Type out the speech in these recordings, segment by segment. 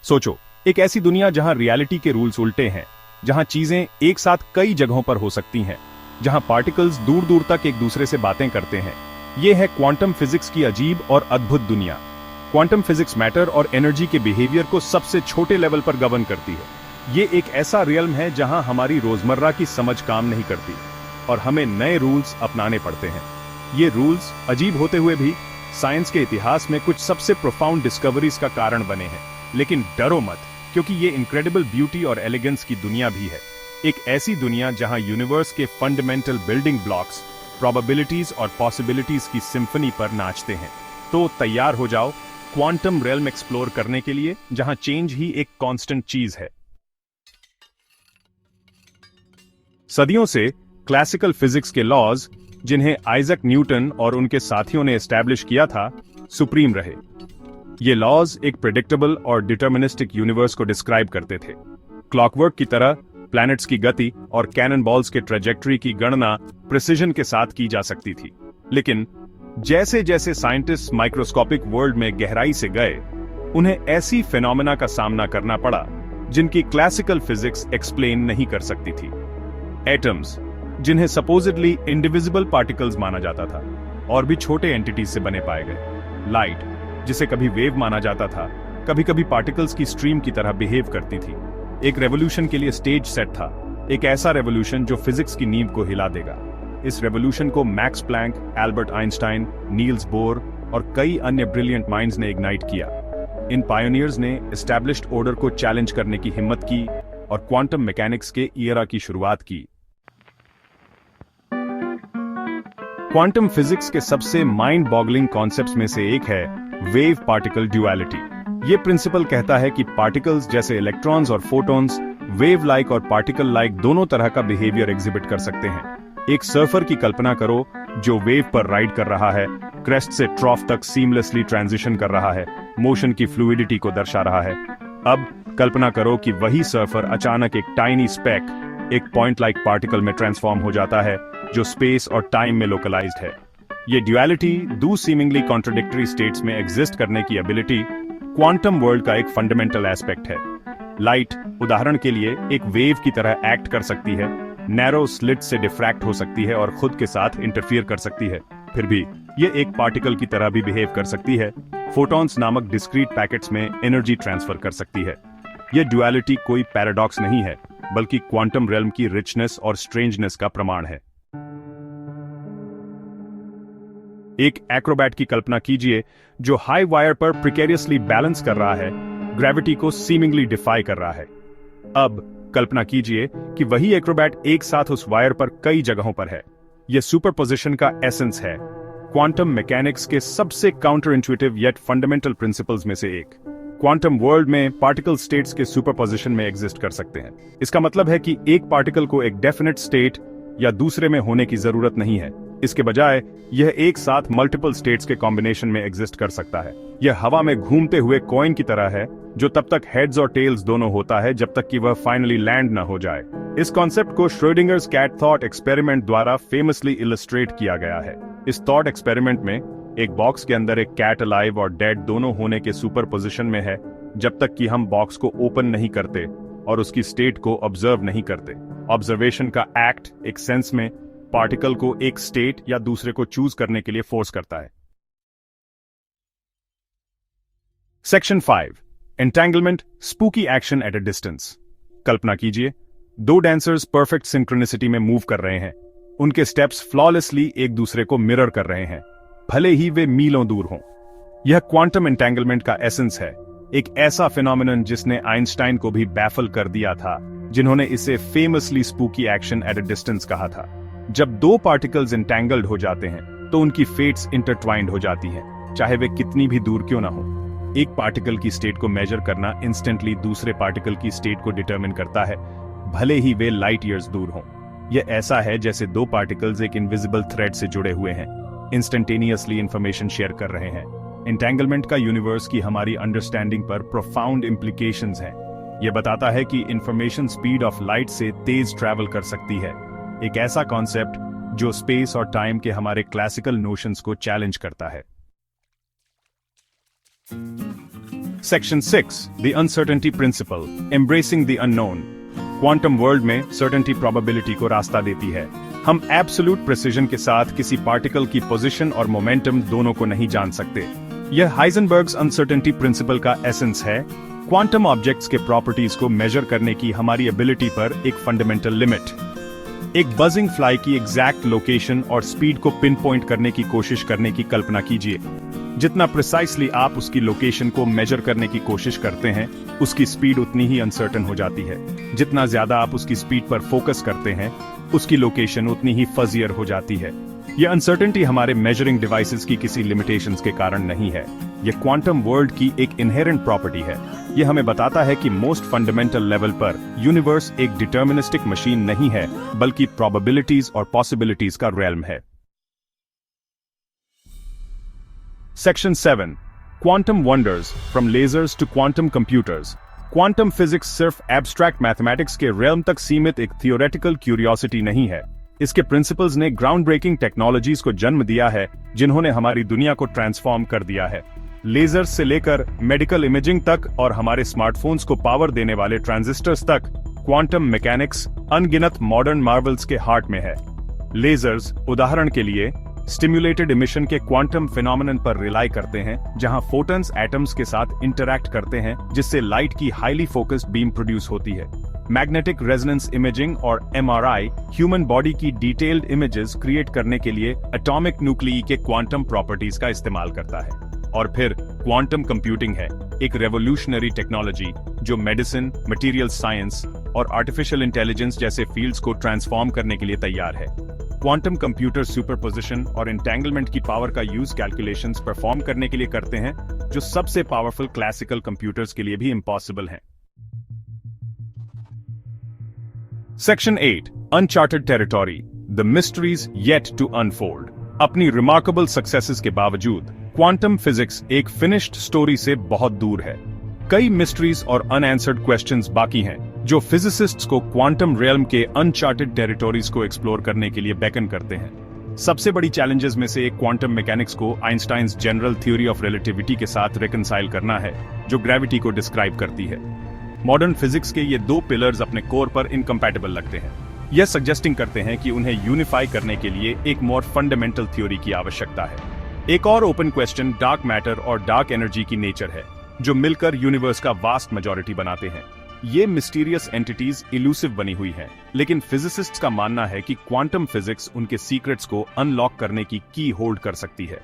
सोचो, एक ऐसी दुनिया जहां रियलिटी के रूल्स उल्टे हैं, जहां चीजें एक साथ कई जगहों पर हो सकती हैं, जहां पार्टिकल्स दूर दूर तक एक दूसरे से बातें करते हैं। यह है क्वांटम फिजिक्स की अजीब और अद्भुत दुनिया। क्वांटम फिजिक्स मैटर और एनर्जी के बिहेवियर को सबसे छोटे लेवल पर गवर्न करती है। ये एक ऐसा रियल्म है जहां हमारी रोजमर्रा की समझ काम नहीं करती और हमें नए रूल्स अपनाने पड़ते हैं। ये रूल्स अजीब होते हुए भी साइंस के इतिहास में कुछ सबसे प्रोफाउंड डिस्कवरीज का कारण बने हैं। लेकिन डरो मत, क्योंकि ये इनक्रेडिबल ब्यूटी और एलिगेंस की दुनिया भी है। एक ऐसी दुनिया जहां यूनिवर्स के फंडामेंटल बिल्डिंग ब्लॉक्स, प्रोबेबिलिटीज और पॉसिबिलिटीज की सिम्फनी पर नाचते हैं। तो तैयार हो जाओ क्वांटम रियल्म एक्सप्लोर करने के लिए, जहां चेंज ही एक कांस्टेंट चीज है। सदियों से क्लासिकल फिजिक्स के लॉज, जिन्हें आइजक न्यूटन और उनके साथियों ने एस्टैब्लिश किया था, सुप्रीम रहे। ये लॉज एक प्रेडिक्टेबल और डिटर्मिनिस्टिक यूनिवर्स को डिस्क्राइब करते थे। क्लॉकवर्क की तरह प्लैनेट्स की गति और कैनन बॉल्स के ट्रेजेक्टरी की गणना प्रिसिजन के साथ की जा सकती थी। लेकिन जैसे जैसे साइंटिस्ट माइक्रोस्कोपिक वर्ल्ड में गहराई से गए, उन्हें ऐसी फिनोमेना का सामना करना पड़ा जिनकी क्लासिकल फिजिक्स एक्सप्लेन नहीं कर सकती थी। एटम्स, जिन्हें सपोजिडली इंडिविजिबल पार्टिकल्स माना जाता था, और भी छोटे एंटिटीज से बने पाए गए। लाइट, जिसे कभी वेव माना जाता था, कभी कभी पार्टिकल्स की स्ट्रीम की तरह बिहेव करती थी। एक रेवोल्यूशन के लिए स्टेज सेट था, एक ऐसा रेवोल्यूशन जो फिजिक्स की नींव को हिला देगा। इस रेवोल्यूशन को Max Planck, Albert Einstein, Niels Bohr और कई अन्य ब्रिलियंट माइंड्स ने इग्नाइट किया। इन पायोनियर्स ने एस्टैब्लिश्ड ऑर्डर को चैलेंज करने की हिम्मत की और क्वांटम मैकेनिक्स के ईरा की शुरुआत की। क्वांटम फिजिक्स के सबसे माइंड बॉगलिंग कॉन्सेप्ट्स में से एक है वेव पार्टिकल ड्यूअलिटी। ये प्रिंसिपल कहता है कि पार्टिकल्स जैसे इलेक्ट्रॉन्स और फोटॉन्स वेव लाइक और पार्टिकल लाइक दोनों तरह का बिहेवियर एग्जिबिट कर सकते हैं। एक सर्फर की कल्पना करो जो वेव पर राइड कर रहा है, क्रेस्ट से ट्रॉफ तक सीमलेसली ट्रांजिशन कर रहा है, मोशन की फ्लूइडिटी को दर्शा रहा है। अब कल्पना करो कि वही सर्फर अचानक एक टाइनी स्पेक, एक पॉइंट लाइक पार्टिकल में ट्रांसफॉर्म हो जाता है जो स्पेस और टाइम में लोकलाइज्ड है। ये ड्यूअलिटी, दो सीमिंगली कॉन्ट्राडिक्टरी स्टेट्स में एग्जिस्ट करने की एबिलिटी, क्वांटम वर्ल्ड का एक फंडामेंटल एस्पेक्ट है। लाइट, उदाहरण के लिए, एक वेव की तरह एक्ट कर सकती है, नैरो स्लिट से डिफ्रैक्ट हो सकती है और खुद के साथ इंटरफियर कर सकती है। फिर भी ये एक पार्टिकल की तरह भी बिहेव कर सकती है, फोटॉन्स नामक डिस्क्रीट पैकेट्स में एनर्जी ट्रांसफर कर सकती है। यह ड्यूअलिटी कोई पैराडॉक्स नहीं है, बल्कि क्वांटम रियल्म की रिचनेस और स्ट्रेंजनेस का प्रमाण है। एक एक्रोबैट की कल्पना कीजिए जो हाई वायर पर प्रिकेरियसली बैलेंस कर रहा है, ग्रेविटी को सीमिंगली डिफाई कर रहा है। अब कल्पना कीजिए कि वही एक्रोबैट एक साथ उस वायर पर कई जगहों पर है। यह सुपरपोजिशन का एसेंस है, क्वांटम मैकेनिक्स के सबसे counter intuitive yet fundamental principles में से एक। क्वांटम वर्ल्ड में पार्टिकल स्टेट्स के सुपरपोजिशन में एग्जिस्ट कर सकते हैं। इसका मतलब है कि एक पार्टिकल को एक डेफिनेट स्टेट या दूसरे में होने की जरूरत नहीं है। इसके बजाय यह एक साथ मल्टीपल स्टेट्स के कॉम्बिनेशन में एग्जिस्ट कर सकता है। यह हवा में घूमते हुए कॉइन की तरह है, जो तब तक हेड्स और टेल्स दोनों होता है जब तक कि वह फाइनली लैंड न हो जाए। इस कॉन्सेप्ट को श्रोडिंगर्स कैट थॉट एक्सपेरिमेंट द्वारा फेमसली इलस्ट्रेट किया गया है। इस थॉट एक्सपेरिमेंट में एक बॉक्स के अंदर एक कैट अलाइव और डेड दोनों होने के सुपरपोजिशन में है, जब तक कि हम बॉक्स को ओपन नहीं करते और उसकी स्टेट को ऑब्जर्व नहीं करते। ऑब्जर्वेशन का एक्ट एक सेंस में पार्टिकल को एक स्टेट या दूसरे को चूज करने के लिए फोर्स करता है। Section 5, entanglement, spooky action at a distance. कल्पना कीजिए, दो डांसर्स परफेक्ट सिंक्रोनिसिटी में मूव कर रहे हैं। उनके स्टेप्स फ्लॉलेसली एक दूसरे को मिरर कर रहे हैं, भले ही वे मीलों दूर हों। यह क्वांटम एंटेंगलमेंट का एसेंस है, एक ऐसा फिनोमिनन जिसने आइंस्टाइन को भी बैफल कर दिया था, जिन्होंने इसे famously spooky action at a distance कहा था। जब दो पार्टिकल्स एंटेंगल्ड हो जाते हैं तो उनकी फेट्स इंटरट्वाइंड हो जाती हैं, चाहे वे कितनी भी दूर क्यों ना हो। एक पार्टिकल की स्टेट को मेजर करना इंस्टेंटली दूसरे पार्टिकल की स्टेट को डिटरमिन करता है, भले ही वे लाइट ईयर्स दूर हों। यह ऐसा है जैसे दो पार्टिकल्स एक इनविजिबल थ्रेड से जुड़े हुए हैं, इंस्टेंटेनियसली इंफॉर्मेशन शेयर कर रहे हैं। एंटेंगलमेंट का यूनिवर्स की हमारी अंडरस्टैंडिंग पर प्रोफाउंड इंप्लीकेशंस हैं। यह बताता है कि इंफॉर्मेशन स्पीड ऑफ लाइट से तेज ट्रैवल कर सकती है, एक ऐसा कॉन्सेप्ट जो स्पेस और टाइम के हमारे क्लासिकल नोशंस को चैलेंज करता है। Section 6 the uncertainty principle embracing the unknown. Quantum world में सर्टेनिटी प्रोबेबिलिटी को रास्ता देती है। हम एब्सोल्यूट प्रिसिजन के साथ किसी पार्टिकल की पोजीशन और मोमेंटम दोनों को नहीं जान सकते। यह हाइजेनबर्ग्स अनसर्टेनिटी प्रिंसिपल का एसेंस है। क्वांटम ऑब्जेक्ट्स के प्रॉपर्टीज को मेजर करने की हमारी एबिलिटी पर एक फंडामेंटल लिमिट। एक बजिंग फ्लाई की एग्जैक्ट लोकेशन और स्पीड को पिन पॉइंट करने की कोशिश करने की कल्पना कीजिए। जितना प्रिसाइसली आप उसकी लोकेशन को मेजर करने की कोशिश करते हैं, उसकी स्पीड उतनी ही अनसर्टन हो जाती है। जितना ज्यादा आप उसकी स्पीड पर फोकस करते हैं, उसकी लोकेशन उतनी ही फजियर हो जाती है। यह अनसर्टेनिटी हमारे मेजरिंग डिवाइसेस की किसी लिमिटेशंस के कारण नहीं है। यह क्वांटम वर्ल्ड की एक इनहेरेंट प्रॉपर्टी है। यह हमें बताता है कि मोस्ट फंडामेंटल लेवल पर यूनिवर्स एक डिटर्मिनिस्टिक मशीन नहीं है, बल्कि प्रोबेबिलिटीज और पॉसिबिलिटीज का रेल्म है। Section 7 quantum wonders from lasers to quantum computers. Quantum physics सिर्फ एब्स्ट्रैक्ट मैथमेटिक्स के रेल्म तक सीमित एक थियोरेटिकल क्यूरियोसिटी नहीं है। इसके प्रिंसिपल्स ने ग्राउंड ब्रेकिंग टेक्नोलॉजीज को जन्म दिया है, जिन्होंने हमारी दुनिया को ट्रांसफॉर्म कर दिया है। लेजर्स से लेकर मेडिकल इमेजिंग तक और हमारे स्मार्टफोन्स को पावर देने वाले ट्रांजिस्टर्स तक, क्वांटम मैकेनिक्स अनगिनत मॉडर्न मार्वल्स के हार्ट में है। लेजर्स, उदाहरण के लिए, स्टिम्युलेटेड इमिशन के क्वांटम फिनोमेनन पर रिलाई करते हैं, जहां फोटॉन्स एटम्स के साथ इंटरैक्ट करते हैं, जिससे लाइट की हाईली फोकस्ड बीम प्रोड्यूस होती है। मैग्नेटिक रेजोनेंस इमेजिंग और एमआरआई ह्यूमन बॉडी की डिटेल्ड इमेजेस क्रिएट करने के लिए एटॉमिक न्यूक्लिई के क्वांटम प्रॉपर्टीज का इस्तेमाल करता है। और फिर क्वांटम कंप्यूटिंग है, एक रेवोल्यूशनरी टेक्नोलॉजी जो मेडिसिन, मटेरियल साइंस और आर्टिफिशियल इंटेलिजेंस जैसे फील्ड्स को ट्रांसफॉर्म करने के लिए तैयार है। क्वांटम कंप्यूटर सुपरपोजिशन और एंटेंगलमेंट की पावर का यूज कैलकुलेशंस परफॉर्म करने के लिए करते हैं, जो सबसे पावरफुल क्लासिकल कंप्यूटर्स के लिए भी इम्पॉसिबल हैं। Section 8 uncharted territory, the mysteries yet to unfold. अपनी रिमार्केबल सक्सेसेस के बावजूद क्वांटम फिजिक्स एक फिनिश्ड स्टोरी से बहुत दूर है। कई मिस्ट्रीज और अनआंसर्ड क्वेश्चंस बाकी हैं, जो फिजिसिस्ट्स को क्वांटम रियल्म के अनचार्टेड टेरिटोरीज को एक्सप्लोर करने के लिए बेकन करते हैं। सबसे बड़ी चैलेंजेस में से एक क्वांटम मैकेनिक्स को Einstein's general theory of relativity के साथ रिकंसाइल करना है, जो ग्रेविटी को डिस्क्राइब करती है। मॉडर्न फिजिक्स के ये दो पिलर्स अपने कोर पर इनकम्पैटिबल लगते हैं। यह सजेस्टिंग करते हैं कि उन्हें यूनिफाई करने के लिए एक मोर फंडामेंटल थ्योरी की आवश्यकता है। एक और ओपन क्वेश्चन डार्क मैटर और डार्क एनर्जी की नेचर है, जो मिलकर यूनिवर्स का वास्ट मेजॉरिटी बनाते हैं। ये मिस्टीरियस एंटिटीज इल्यूसिव बनी हुई हैं, लेकिन फिजिसिस्ट्स का मानना है कि क्वांटम फिजिक्स उनके सीक्रेट्स को अनलॉक करने की की होल्ड कर सकती है।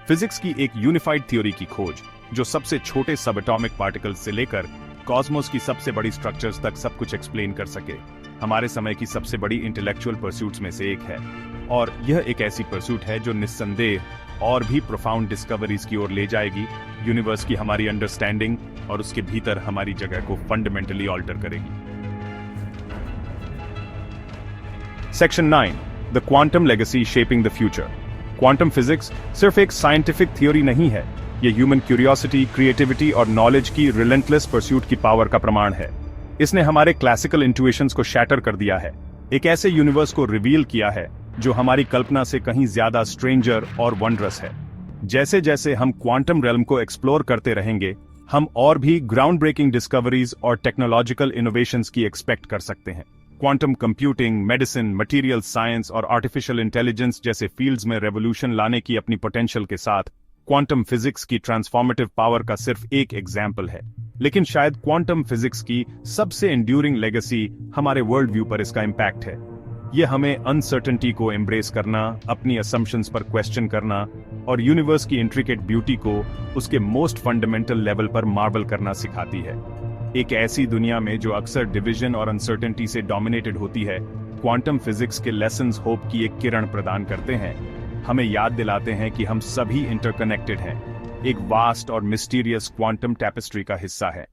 फिजिक्स की एक यूनिफाइड थ्योरी की खोज, जो सबसे छोटे सब एटॉमिक पार्टिकल्स से लेकर कॉस्मोस की सबसे बड़ी स्ट्रक्चर्स तक सब कुछ एक्सप्लेन कर सके, हमारे समय की सबसे बड़ी इंटेलेक्चुअल परस्यूट्स में से एक है। और यह एक ऐसी परस्यूट है जो निस्संदेह और भी प्रोफाउंड डिस्कवरीज की ओर ले जाएगी, यूनिवर्स की हमारी अंडरस्टैंडिंग और उसके भीतर हमारी जगह को फंडामेंटली ऑल्टर करेगी। Section 9 the quantum legacy shaping the future. Quantum physics सिर्फ एक साइंटिफिक थ्योरी नहीं है, यह ह्यूमन क्यूरियोसिटी, क्रिएटिविटी और नॉलेज की रिलेंटलेस परस्यूट की पावर का प्रमाण है। इसने हमारे क्लासिकल इंट्यूशंस को शैटर कर दिया है, एक ऐसे यूनिवर्स को रिवील किया है जो हमारी कल्पना से कहीं ज्यादा स्ट्रेंजर और वंडरस है। जैसे जैसे हम क्वांटम रेल्म को एक्सप्लोर करते रहेंगे, हम और भी ग्राउंड ब्रेकिंग डिस्कवरीज और टेक्नोलॉजिकल इनोवेशंस की एक्सपेक्ट कर सकते हैं। Quantum computing, medicine, material science और आर्टिफिशियल इंटेलिजेंस जैसे फील्ड्स में रेवोल्यूशन लाने की अपनी पोटेंशियल के साथ क्वांटम फिजिक्स की ट्रांसफॉर्मेटिव पावर का सिर्फ एक एग्जाम्पल है। लेकिन शायद क्वांटम फिजिक्स की सबसे एंड्यूरिंग लेगेसी हमारे वर्ल्ड व्यू पर इसका इम्पैक्ट है। यह हमें अनसर्टेनिटी को एम्ब्रेस करना, अपनी असम्पशंस पर क्वेश्चन करना और यूनिवर्स की इंट्रिकेट ब्यूटी को उसके मोस्ट फंडामेंटल लेवल पर मार्वल करना सिखाती है। एक ऐसी दुनिया में जो अक्सर डिवीजन और अनसर्टेनिटी से डोमिनेटेड होती है, क्वांटम फिजिक्स के लेसन्स होप की एक किरण प्रदान करते हैं, हमें याद दिलाते हैं कि हम सभी इंटरकनेक्टेड हैं, एक वास्ट और मिस्टीरियस क्वांटम टैपेस्ट्री का हिस्सा है।